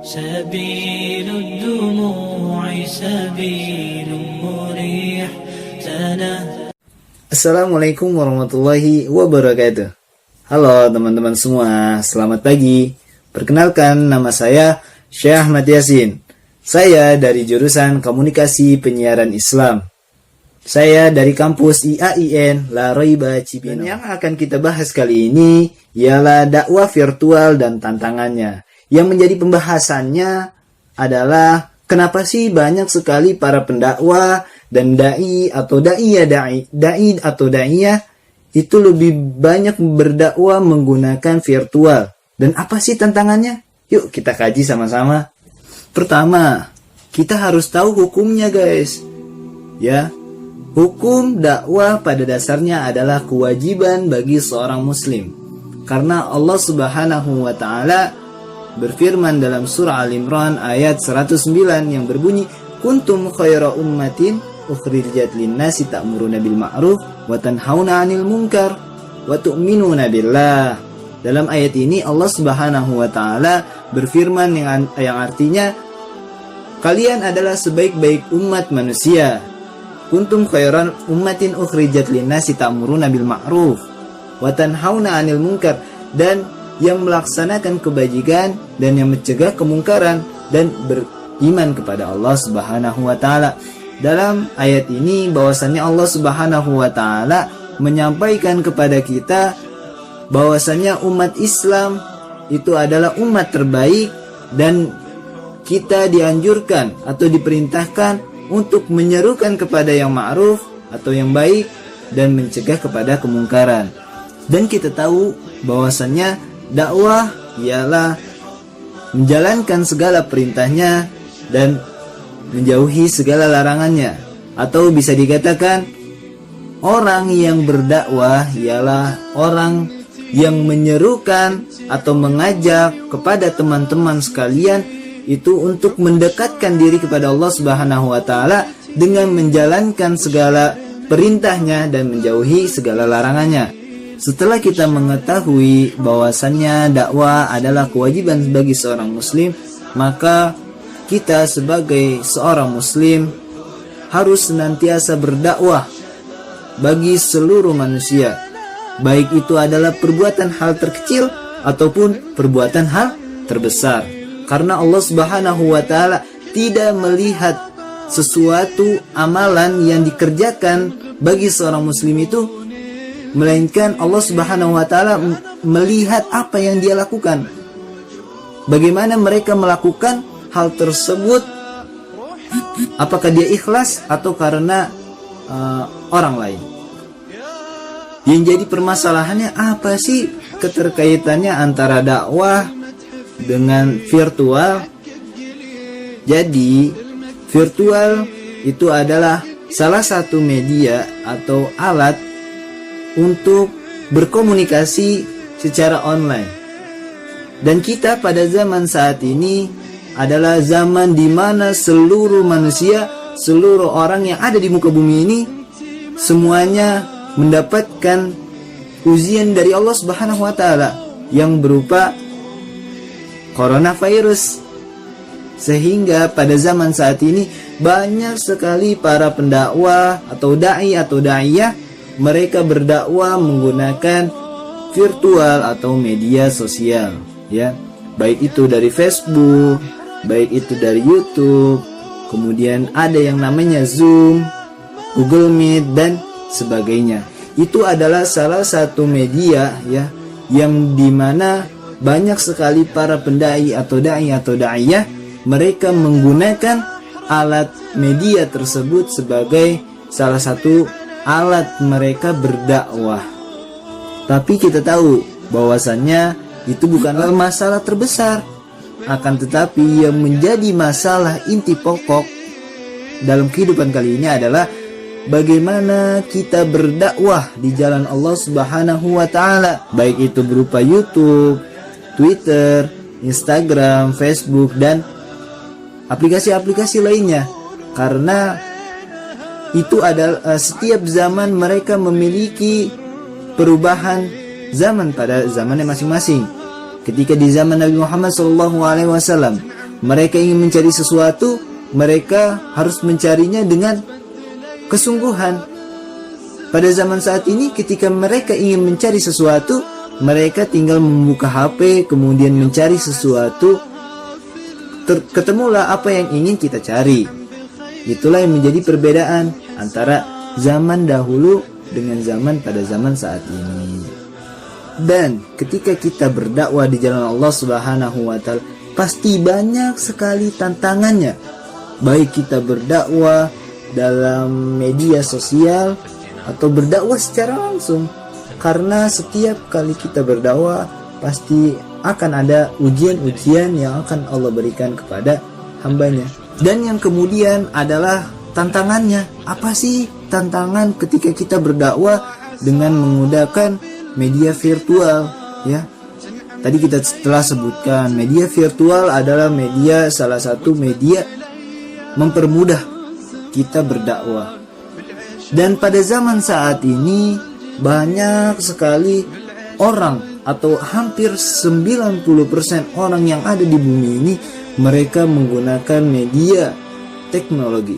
سبيل الدموع سبيل مريح Assalamualaikum warahmatullahi wabarakatuh. Halo teman-teman semua, selamat pagi. Perkenalkan, nama saya Syekh Ahmad Yasin. Saya dari jurusan Komunikasi Penyiaran Islam. Saya dari kampus IAIN La Roiba Cibinong. Dan yang akan kita bahas kali ini ialah dakwah virtual dan tantangannya. Yang menjadi pembahasannya adalah kenapa sih banyak sekali para pendakwah dan dai atau daiyah itu lebih banyak berdakwah menggunakan virtual. Dan apa sih tantangannya? Yuk kita kaji sama-sama. Pertama, kita harus tahu hukumnya, guys. Ya, hukum dakwah pada dasarnya adalah kewajiban bagi seorang muslim. Karena Allah Subhanahu wa taala berfirman dalam surah Al-Imran ayat 109 yang berbunyi, kuntum khaira ummatin ukhrijat lin-nasi ta'muruna bil ma'ruf wa tanhauna 'anil munkar wa tu'minuna billah. Dalam ayat ini Allah Subhanahu wa taala berfirman yang artinya kalian adalah sebaik-baik umat manusia. Kuntum khairan ummatin ukhrijat lin-nasi ta'muruna bil ma'ruf wa tanhauna 'anil munkar, dan yang melaksanakan kebajikan dan yang mencegah kemungkaran dan beriman kepada Allah Subhanahu wa taala. Dalam ayat ini bahwasannya Allah Subhanahu wa taala menyampaikan kepada kita bahwasannya umat Islam itu adalah umat terbaik dan kita dianjurkan atau diperintahkan untuk menyerukan kepada yang ma'ruf atau yang baik dan mencegah kepada kemungkaran. Dan kita tahu bahwasannya dakwah ialah menjalankan segala perintahnya dan menjauhi segala larangannya. Atau bisa dikatakan orang yang berdakwah ialah orang yang menyerukan atau mengajak kepada teman-teman sekalian itu untuk mendekatkan diri kepada Allah Subhanahu wa taala dengan menjalankan segala perintahnya dan menjauhi segala larangannya. Setelah kita mengetahui bahwasannya dakwah adalah kewajiban bagi seorang muslim, maka kita sebagai seorang muslim harus senantiasa berdakwah bagi seluruh manusia, baik itu adalah perbuatan hal terkecil ataupun perbuatan hal terbesar. Karena Allah Subhanahu wa taala tidak melihat sesuatu amalan yang dikerjakan bagi seorang muslim itu, melainkan Allah Subhanahu wa taala melihat apa yang dia lakukan. Bagaimana mereka melakukan hal tersebut, apakah dia ikhlas atau karena orang lain. Yang jadi permasalahannya apa sih keterkaitannya antara dakwah dengan virtual? Jadi virtual itu adalah salah satu media atau alat untuk berkomunikasi secara online. Dan kita pada zaman saat ini adalah zaman di mana seluruh manusia, seluruh orang yang ada di muka bumi ini semuanya mendapatkan ujian dari Allah Subhanahu wa taala yang berupa coronavirus. Sehingga pada zaman saat ini banyak sekali para pendakwah atau dai atau daiyah mereka berdakwah menggunakan virtual atau media sosial, ya. Baik itu dari Facebook, baik itu dari YouTube, kemudian ada yang namanya Zoom, Google Meet dan sebagainya. Itu adalah salah satu media, ya, yang dimana banyak sekali para pendai atau daiyah mereka menggunakan alat media tersebut sebagai salah satu alat mereka berdakwah. Tapi kita tahu bahwasannya itu bukanlah masalah terbesar. Akan tetapi yang menjadi masalah inti pokok dalam kehidupan kali ini adalah bagaimana kita berdakwah di jalan Allah Subhanahu wa taala, baik itu berupa YouTube, Twitter, Instagram, Facebook dan aplikasi-aplikasi lainnya. Karena itu adalah setiap zaman mereka memiliki perubahan zaman pada zamannya masing-masing. Ketika di zaman Nabi Muhammad SAW mereka ingin mencari sesuatu, mereka harus mencarinya dengan kesungguhan. Pada zaman saat ini ketika mereka ingin mencari sesuatu, mereka tinggal membuka HP, kemudian mencari sesuatu, ketemulah apa yang ingin kita cari. Itulah yang menjadi perbedaan antara zaman dahulu dengan zaman pada zaman saat ini. Dan ketika kita berdakwah di jalan Allah Subhanahu wa Ta'ala, pasti banyak sekali tantangannya. Baik kita berdakwah dalam media sosial atau berdakwah secara langsung. Karena setiap kali kita berdakwah pasti akan ada ujian-ujian yang akan Allah berikan kepada hambanya. Dan yang kemudian adalah tantangannya. Apa sih tantangan ketika kita berdakwah dengan menggunakan media virtual, ya? Tadi kita telah sebutkan media virtual adalah salah satu media mempermudah kita berdakwah. Dan pada zaman saat ini banyak sekali orang atau hampir 90% orang yang ada di bumi ini mereka menggunakan media teknologi,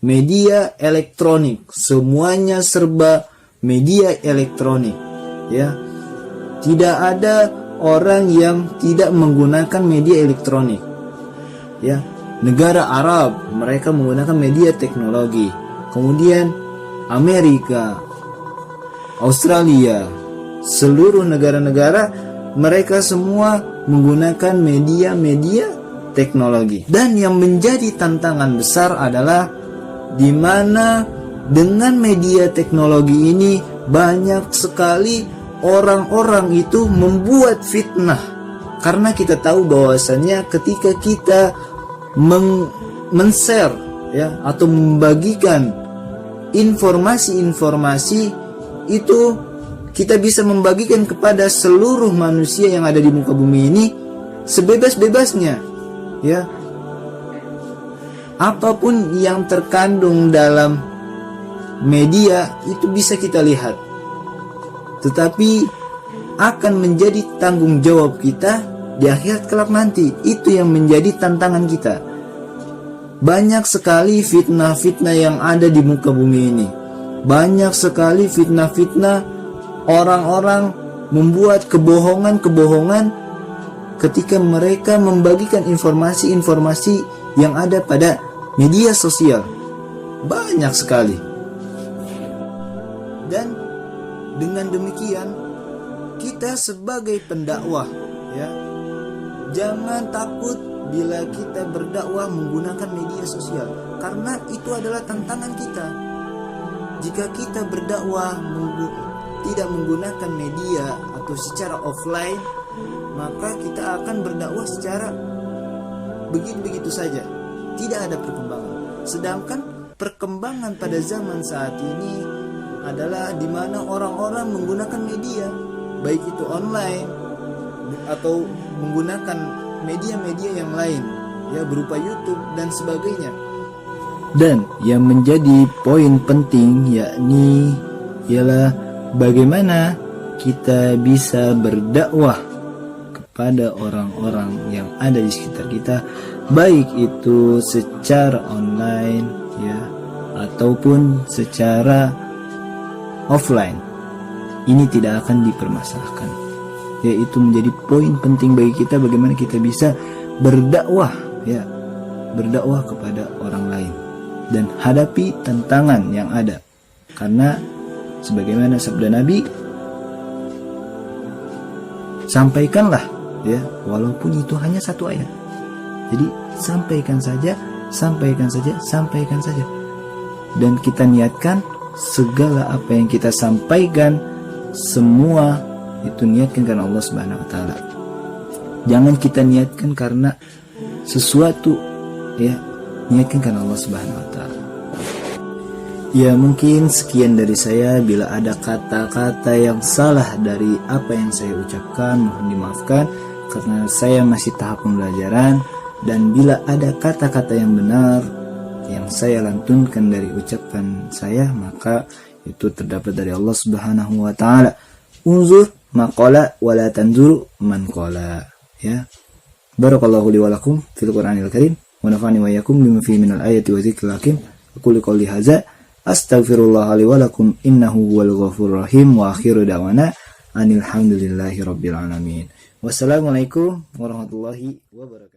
media elektronik, semuanya serba media elektronik, ya. Tidak ada orang yang tidak menggunakan media elektronik, ya. Negara Arab mereka menggunakan media teknologi, kemudian Amerika, Australia, seluruh negara-negara mereka semua menggunakan media-media teknologi. Dan yang menjadi tantangan besar adalah di mana dengan media teknologi ini banyak sekali orang-orang itu membuat fitnah. Karena kita tahu bahwasannya ketika kita men-share, ya, atau membagikan informasi-informasi itu, kita bisa membagikan kepada seluruh manusia yang ada di muka bumi ini sebebas-bebasnya, ya. Apapun yang terkandung dalam media itu bisa kita lihat, tetapi akan menjadi tanggung jawab kita di akhirat kelak nanti. Itu yang menjadi tantangan kita. Banyak sekali fitnah-fitnah yang ada di muka bumi ini. Banyak sekali fitnah-fitnah, orang-orang membuat kebohongan-kebohongan ketika mereka membagikan informasi-informasi yang ada pada media sosial. Banyak sekali. Dan dengan demikian kita sebagai pendakwah, ya, jangan takut bila kita berdakwah menggunakan media sosial, karena itu adalah tantangan kita. Jika kita berdakwah tidak menggunakan media atau secara offline, maka kita akan berdakwah secara begitu-begitu saja, tidak ada perkembangan. Sedangkan perkembangan pada zaman saat ini adalah di mana orang-orang menggunakan media, baik itu online atau menggunakan media-media yang lain, ya, berupa YouTube dan sebagainya. Dan yang menjadi poin penting yakni ialah bagaimana kita bisa berdakwah kepada orang-orang yang ada di sekitar kita, baik itu secara online, ya, ataupun secara offline. Ini tidak akan dipermasalahkan. Yaitu menjadi poin penting bagi kita, bagaimana kita bisa berdakwah, ya, berdakwah kepada orang lain dan hadapi tantangan yang ada. Karena sebagaimana sabda Nabi, sampaikanlah, ya, walaupun itu hanya satu ayat. Jadi sampaikan saja, sampaikan saja, sampaikan saja. Dan kita niatkan segala apa yang kita sampaikan, semua itu niatkan karena Allah Subhanahu wa Ta'ala. Jangan kita niatkan karena sesuatu, ya, niatkan karena Allah Subhanahu wa Ta'ala. Ya, mungkin sekian dari saya. Bila ada kata-kata yang salah dari apa yang saya ucapkan, mohon dimaafkan karena saya masih tahap pembelajaran. Dan bila ada kata-kata yang benar yang saya lantunkan dari ucapan saya, maka itu terdapat dari Allah Subhanahu wa Ta'ala. Unzur maqala wala tanzur man qala, ya. Barakallahu li wa lakum fil Qur'anil Karim wa nafa'ani wa iyyakum bima fihi minal ayati wa dzikril hakim. Aqulu qouli hadza astaghfirullah li wa lakum innahu huwal ghafurur rahim wa akhiru da'wana anil hamdulillahi rabbil alamin. Wassalamualaikum warahmatullahi wabarakatuh.